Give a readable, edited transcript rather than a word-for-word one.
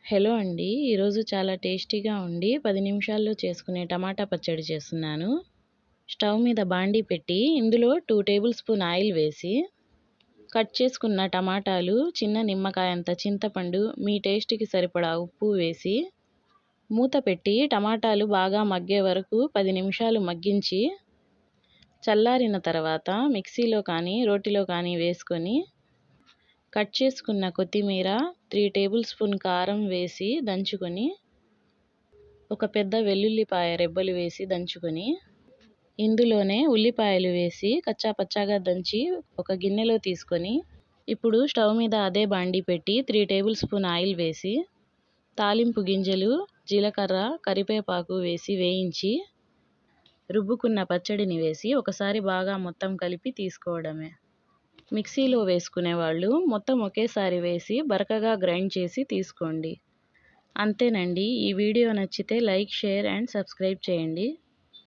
Hello అండి. ఈరోజు చాలా టేస్టీగా ఉండి 10 నిమిషాల్లో చేసుకునే టమాటా పచ్చడి చేస్తున్నాను. స్టవ్ మీద బాండీ పెట్టి ఇందులో 2 టేబుల్ స్పూన్ ఆయిల్ వేసి కట్ చేసుకున్న టమాటాలు, చిన్న నిమ్మకాయంత చింతపండు, మీ టేస్ట్‌కి సరిపడా ఉప్పు వేసి మూత పెట్టి టమాటాలు బాగా మగ్గే వరకు 10 నిమిషాలు మగ్గించి చల్లారిన తర్వాత మిక్సీలో కానీ, రోటిలో కానీ వేసుకొని కట్ చేసుకున్న కొత్తిమీర, 3 టేబుల్ స్పూన్ కారం వేసి దంచుకొని, ఒక పెద్ద వెల్లుల్లిపాయ రెబ్బలు వేసి దంచుకొని, ఇందులోనే ఉల్లిపాయలు వేసి కచ్చాపచ్చాగా దంచి ఒక గిన్నెలో తీసుకొని, ఇప్పుడు స్టవ్ మీద అదే బాండీ పెట్టి 3 టేబుల్ స్పూన్ ఆయిల్ వేసి, తాలింపు గింజలు, జీలకర్ర, కరివేపాకు వేసి వేయించి, రుబ్బుకున్న పచ్చడిని వేసి ఒకసారి బాగా మొత్తం కలిపి తీసుకోవడమే. మిక్సీలో వేసుకునేవాళ్ళు మొత్తం ఒకేసారి వేసి బరకగా గ్రైండ్ చేసి తీసుకోండి. అంతేనండి. ఈ వీడియో నచ్చితే లైక్, షేర్ అండ్ సబ్స్క్రైబ్ చేయండి.